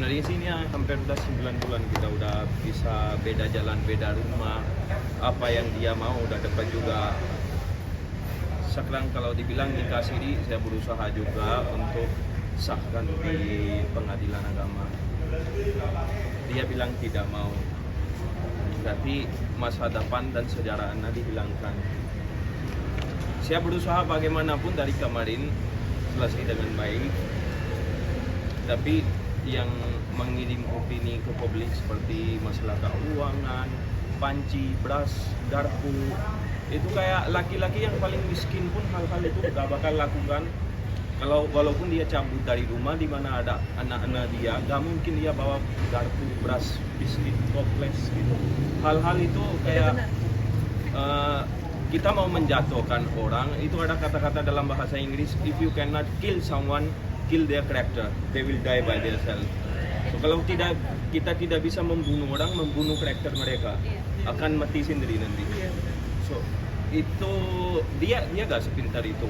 sebenarnya sih ini hampir udah 9 bulan kita udah bisa beda jalan, beda rumah. Apa yang dia mau udah dapat juga. Sekarang kalau dibilang nikah siri, saya berusaha juga untuk sahkan di pengadilan agama. Dia bilang tidak mau. Tapi masa depan dan sejarah anak dihilangkan. Saya berusaha bagaimanapun dari kemarin selesai dengan baik. Tapi yang mengirim opini ke publik seperti masalah keuangan, panci, beras, garpu, itu kayak laki-laki yang paling miskin pun hal-hal itu gak bakal lakukan. Kalau walaupun dia cabut dari rumah di mana ada anak-anak dia, gak mungkin dia bawa garpu, beras, biskuit, toples gitu. Hal-hal itu kayak kita mau menjatuhkan orang. Itu ada kata-kata dalam bahasa Inggris, if you cannot kill someone, kill their character, they will die by themselves. So kalau kita tidak bisa membunuh orang, membunuh karakter mereka, akan mati sendiri nanti. So itu dia gak sepintar itu.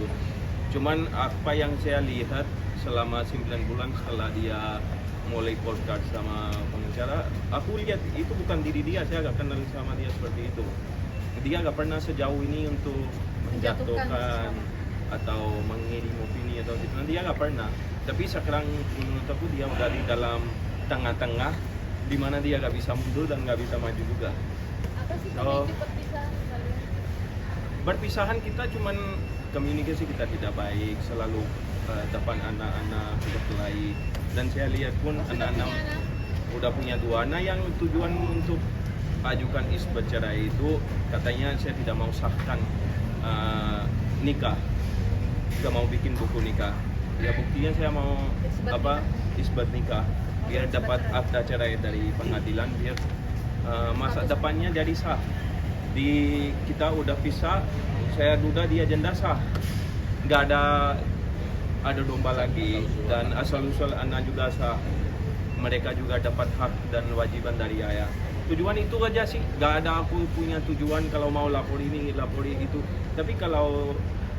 Cuman apa yang saya lihat selama 9 bulan setelah dia mulai podcast sama pengacara, aku lihat itu bukan diri dia. Saya gak kenal sama dia seperti itu. Dia gak pernah sejauh ini untuk menjatuhkan atau mengirim opini atau gitu. Dia gak pernah. Tapi sekarang menurut aku dia udah di dalam tengah-tengah di mana dia gak bisa mundur dan gak bisa maju juga. Apa sih pemicu perpisahan kalian? Perpisahan kita cuman komunikasi kita tidak baik, selalu depan anak-anak berkelahi. Dan saya lihat pun anak-anak udah punya 2 anak yang tujuan untuk ajukan isbat cerai itu katanya saya tidak mau sahkan nikah, gak mau bikin buku nikah. Ya buktinya saya mau isbat nikah biar dapat akta cerai dari pengadilan, biar masa depannya jadi sah. Kita udah pisah, saya duda dia janda sah, nggak ada domba lagi, dan asal-usul anak juga sah. Mereka juga dapat hak dan wajiban dari ayah. Tujuan itu aja sih, nggak ada aku punya tujuan kalau mau lapor ini, lapor itu. Tapi kalau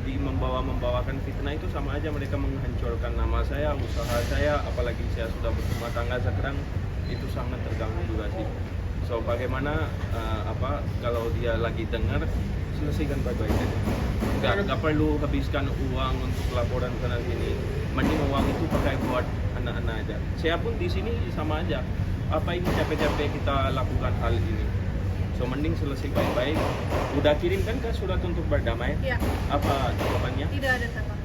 membawakan fitnah itu sama aja mereka menghancurkan nama saya, usaha saya, apalagi saya sudah berumah tangga sekarang, itu sangat terganggu juga sih. So bagaimana kalau dia lagi dengar, selesaikan baik-baik aja. Nggak perlu habiskan uang untuk laporan sana sini. Mending uang itu pakai buat anak-anak aja. Saya pun di sini sama aja. Apa ini capek-capek kita lakukan hal ini? So mending selesai baik-baik. Udah kirim kan surat untuk berdamai? Iya. Apa jawabannya? Tidak ada tanggapan.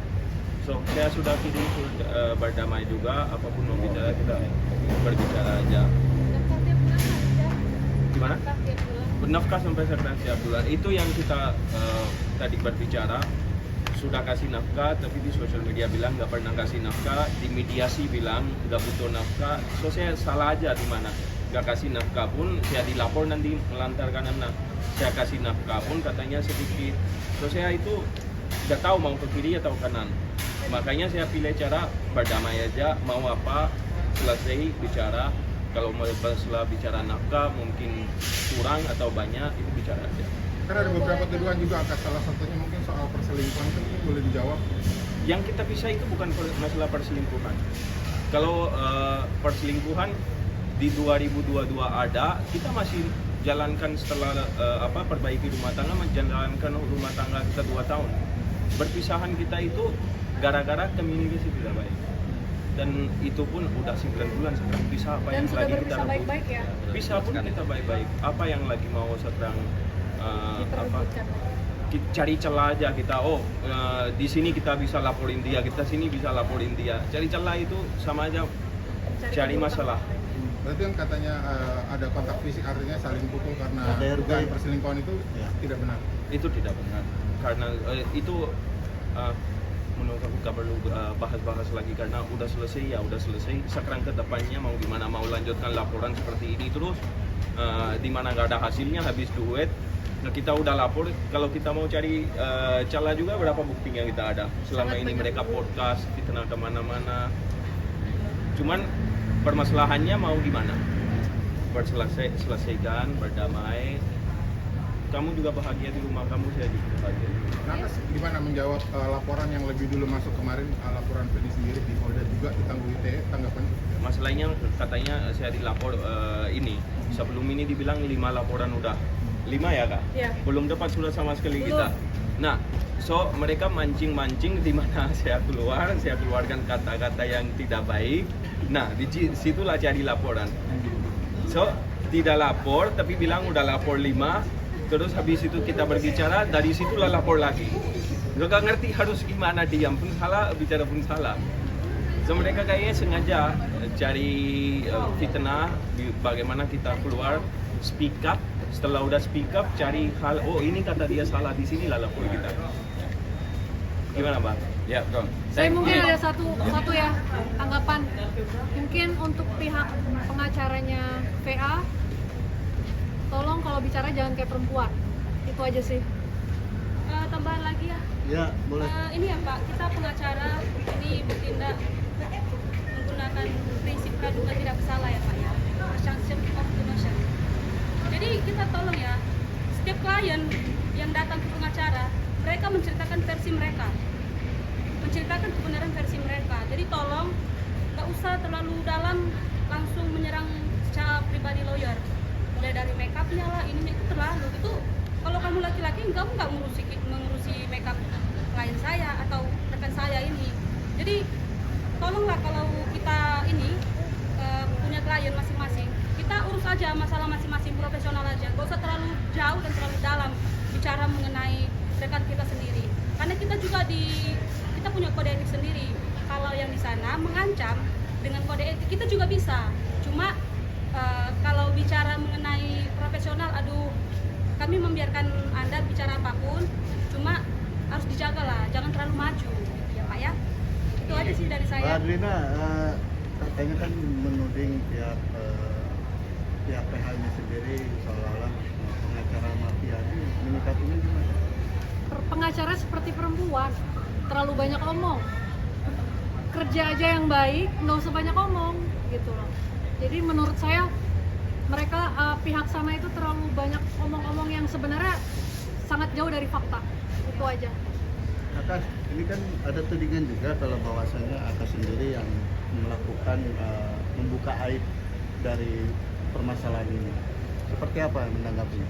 So saya sudah kirim surat berdamai juga. Apapun mau bicara kita berbicara aja. Nafkah tiap bulan aja. Gimana? Nafkah tiap bulan. Nafkah sampai sekarang tiap bulan. Itu yang kita tadi berbicara. Sudah kasih nafkah, tapi di sosial media bilang nggak pernah kasih nafkah. Di mediasi bilang nggak butuh nafkah. So saya salah aja di mana? Nggak kasih nafkah pun saya dilapor nanti melantarkan anak. Saya kasih nafkah pun katanya sedikit. So saya itu nggak tahu mau ke kiri atau kanan. Makanya saya pilih cara berdamai aja. Mau apa selesai bicara. Kalau mau setelah bicara nafkah mungkin kurang atau banyak, itu bicara aja. Karena ada beberapa tuduhan juga, salah satunya mungkin soal perselingkuhan, itu boleh dijawab? Yang kita pisah itu bukan masalah perselingkuhan. Kalau perselingkuhan di 2022 ada, kita masih jalankan setelah perbaiki rumah tangga, menjalankan rumah tangga kita 2 tahun. Berpisahan kita itu gara-gara komunikasi tidak baik. Dan itu pun udah 9 bulan sekarang pisah. Apa Dan yang sudah lagi kita berpisah baik-baik ya? pisah pun kita baik-baik. Apa yang lagi mau sekarang Diperebutkan. cari celah aja kita. Di sini kita bisa laporin dia, kita sini bisa laporin dia. Cari celah itu sama aja cari masalah. Berarti kan katanya ada kontak fisik, artinya saling pukul karena dugaan perselingkuhan, itu tidak benar? Itu tidak benar. Karena itu menurut aku gak perlu bahas-bahas lagi, karena udah selesai ya udah selesai. Sekarang ke depannya mau gimana, mau lanjutkan laporan seperti ini terus, di mana gak ada hasilnya, habis duit. Nah, kita udah lapor, kalau kita mau cari celah juga berapa buktinya kita ada. Selama ini mereka podcast, fitnah kemana-mana. Cuman permasalahannya mau gimana? Selesaikan, berdamai. kamu juga bahagia di rumah kamu, saya juga bahagia. Lantas gimana menjawab laporan yang lebih dulu masuk kemarin, laporan Feni sendiri di Polda juga ditanggung ITE, tanggapan? Masalahnya katanya saya dilapor ini sebelum ini dibilang 5 laporan udah 5 ya kak? Iya. Belum dapat surat sama sekali Belum. kita. Nah, so mereka mancing-mancing di mana saya keluarkan kata-kata yang tidak baik. Nah, di situlah jadi laporan. So, tidak lapor tapi bilang udah lapor 5. Terus habis itu kita berbicara, dari situlah lapor lagi. Gak ngerti harus gimana, diam pun salah, bicara pun salah. So mereka kayaknya sengaja cari fitnah bagaimana kita keluar, speak up. Setelah udah speak up, cari hal, oh ini kata dia salah, di sinilah lapor kita. Gimana Bang? Ya, Bang. Saya mungkin ada satu ya tanggapan. Mungkin untuk pihak pengacaranya VA, tolong kalau bicara jangan kayak perempuan. Itu aja sih. Tambahan lagi ya. Ya, boleh. Ini ya Pak, kita pengacara ini bertindak menggunakan prinsip praduga tidak bersalah ya Pak ya. Presumption of innocence. Jadi kita tolong ya, setiap klien yang datang ke pengacara, mereka menceritakan versi mereka, menceritakan kebenaran versi mereka. Jadi tolong nggak usah terlalu dalam langsung menyerang secara pribadi lawyer. Mulai dari make up-nya lah, ini itu terlalu. Itu kalau kamu laki-laki, kamu nggak mengurusi make up klien saya atau rekan saya ini. Jadi tolonglah kalau kita ini punya klien masing-masing, kita urus aja masalah masing-masing, profesional aja. Gak usah terlalu jauh dan terlalu dalam bicara mengenai rekan kita sendiri. Karena kita juga kita punya kode etik sendiri. Kalau yang di sana mengancam dengan kode etik, kita juga bisa. Cuma kalau bicara mengenai profesional, aduh, kami membiarkan Anda bicara apapun, cuma harus dijaga lah, jangan terlalu maju, ya Pak ya. Itu aja sih dari Mbak saya. Adrina, katanya kan menuding pihak PH ini sendiri seolah-olah pengacara mafia ini, menyikapinya gimana? Pengacara seperti perempuan, terlalu banyak omong. Kerja aja yang baik, nggak usah banyak omong, gitu loh. Jadi menurut saya mereka pihak sana itu terlalu banyak omong-omong yang sebenarnya sangat jauh dari fakta. Itu aja. Akas, ini kan ada tudingan juga kalau bahwasannya Akas sendiri yang melakukan membuka aib dari permasalahan ini. Seperti apa menanggapinya?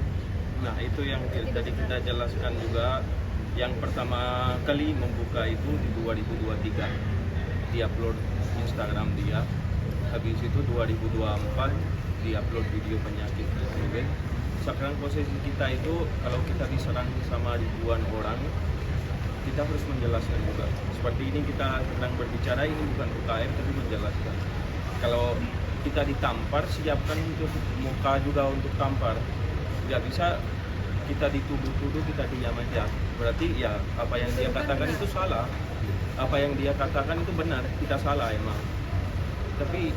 Nah, itu yang tadi kita jelaskan juga. Yang pertama kali membuka itu di 2023. Di-upload Instagram dia. Habis itu 2024 di-upload video penyakit HIV. Sekarang posisi kita itu kalau kita diserang sama ribuan orang, kita harus menjelaskan juga. Seperti ini kita sedang berbicara, ini bukan UKM tapi menjelaskan. Kalau kita ditampar, siapkan untuk muka juga untuk tampar. Nggak bisa kita dituduh-tuduh, kita diam aja. Berarti ya apa yang dia katakan itu salah. Apa yang dia katakan itu benar, kita salah emang. Tapi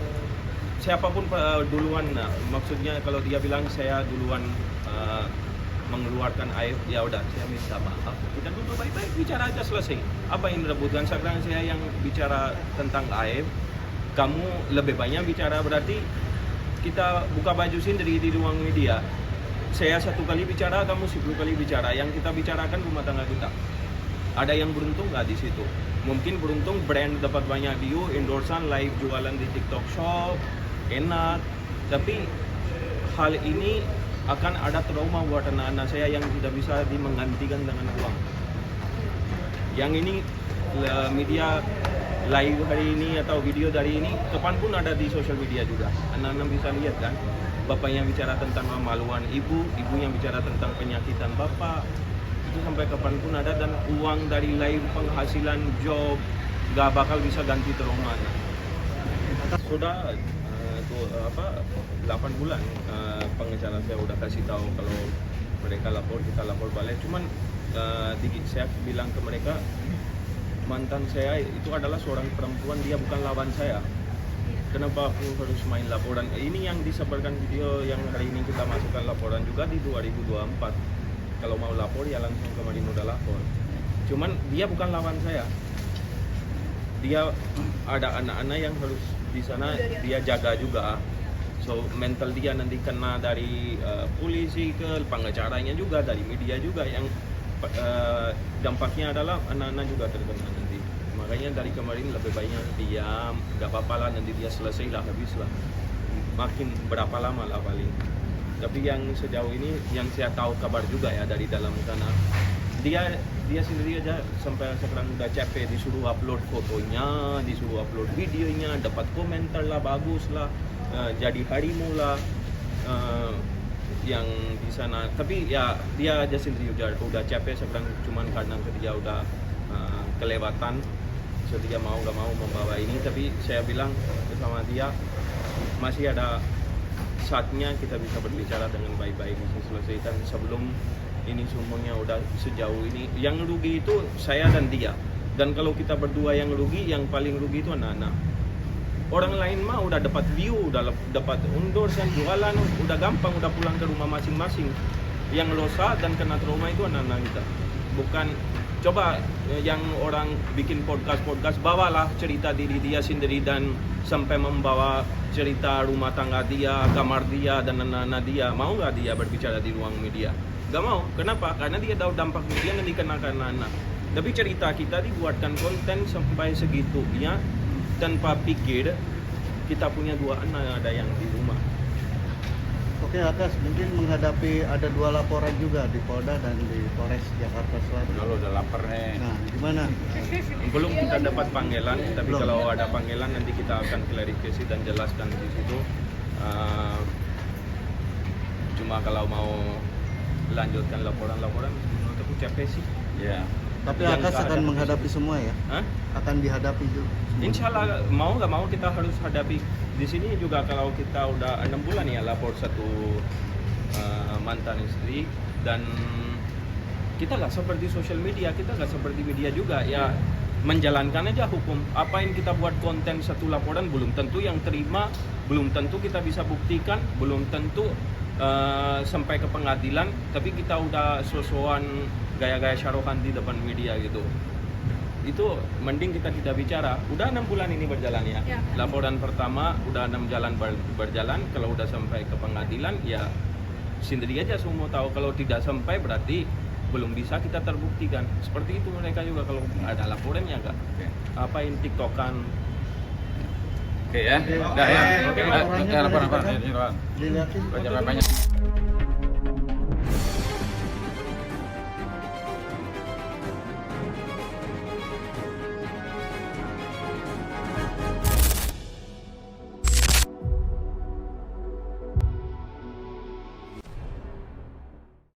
siapapun duluan, nah maksudnya kalau dia bilang saya duluan mengeluarkan aib, ya udah saya minta maaf, kita duduk baik-baik bicara aja, selesai. Apa yang direbutkan? Sekarang saya yang bicara tentang aib, kamu lebih banyak bicara, berarti kita buka baju sendiri di ruang media. Saya 1 kali bicara, kamu 10 kali bicara. Yang kita bicarakan rumah tangga kita. Ada yang beruntung nggak di situ? Mungkin beruntung brand dapat banyak view, endorsean, live jualan di TikTok Shop, enak. Tapi hal ini akan ada trauma buat anak-anak saya yang tidak bisa menggantikan dengan uang. Yang ini media live hari ini atau video dari ini, kapan pun ada di sosial media juga. Anak-anak bisa lihat kan, bapak yang bicara tentang kemaluan ibu, ibu yang bicara tentang penyakitan bapak. Itu sampai kapanpun ada, dan uang dari live, penghasilan, job, gak bakal bisa ganti trauma. Sudah 8 bulan pengacara saya udah kasih tahu kalau mereka lapor, kita lapor balik. Cuman saya bilang ke mereka, mantan saya itu adalah seorang perempuan, dia bukan lawan saya. Kenapa aku harus main laporan? Ini yang disebarkan video yang hari ini kita masukkan laporan juga di 2024. Kalau mau lapor ya langsung kemarin udah lapor. Cuman dia bukan lawan saya. Dia ada anak-anak yang harus di sana dia jaga juga. So mental dia nanti kena dari polisi ke pengacaranya juga, dari media juga, yang dampaknya adalah anak-anak juga terkena nanti. Makanya dari kemarin lebih banyak diam, gak apa-apa lah, nanti dia selesai lah, habis lah. Makin berapa lama lah paling. Tapi yang sejauh ini yang saya tahu kabar juga ya dari dalam sana, dia sendiri aja sampai sekarang udah capek, disuruh upload fotonya, disuruh upload videonya, dapat komentar lah, bagus lah, jadi harimau lah, yang di sana. Tapi ya dia aja sendiri udah capek sekarang, cuman karena dia udah kelewatan, so dia mau gak mau membawa ini. Tapi saya bilang sama dia, masih ada saatnya kita bisa berbicara dengan baik-baik, bisa selesaikan sebelum ini semuanya udah sejauh ini. Yang rugi itu saya dan dia, dan kalau kita berdua yang rugi, yang paling rugi itu anak-anak. Orang lain mah udah dapat view, udah dapat endorse, jualan, udah gampang, udah pulang ke rumah masing-masing. Yang losa dan kena trauma itu anak-anak kita. Bukan, coba yang orang bikin podcast, bawalah cerita diri dia sendiri dan sampai membawa cerita rumah tangga dia, kamar dia, dan anak-anak dia. Mau gak dia berbicara di ruang media? Gak mau. Kenapa? Karena dia tahu dampak media nanti kena ke anak-anak. Tapi cerita kita dibuatkan konten sampai segitunya tanpa pikir kita punya 2 anak ada yang di rumah. Oke Akas, mungkin menghadapi ada 2 laporan juga di Polda dan di Polres Jakarta Selatan. Kalau udah lapar nih. Nah, gimana? Belum kita dapat panggilan, tapi Belum. kalau ada panggilan nanti kita akan klarifikasi dan jelaskan di situ. Cuma kalau mau lanjutkan laporan, menurut aku capek sih. Ya. Tapi Yang Akas akan keadaan menghadapi semua ya? Hah? Akan dihadapi juga? Insya Allah mau nggak mau kita harus hadapi. Di sini juga kalau kita udah 6 bulan ya lapor satu mantan istri, dan kita nggak seperti sosial media, kita nggak seperti media juga ya, menjalankan aja hukum. Apa yang kita buat konten satu laporan belum tentu yang terima, belum tentu kita bisa buktikan, belum tentu sampai ke pengadilan, tapi kita udah sosokan gaya-gaya syarokan di depan media gitu. Itu mending kita tidak bicara. Udah 6 bulan ini berjalan ya. Ya. Laporan pertama udah 6 jalan berjalan. Kalau udah sampai ke pengadilan ya sendiri aja semua tahu. Kalau tidak sampai berarti belum bisa kita terbuktikan. Seperti itu mereka juga, kalau ada laporan ya enggak. Apain tiktokan. Oke ya. Udah ya. Oke, Oke, laporannya laporan boleh apa? dilihatin. Banyak.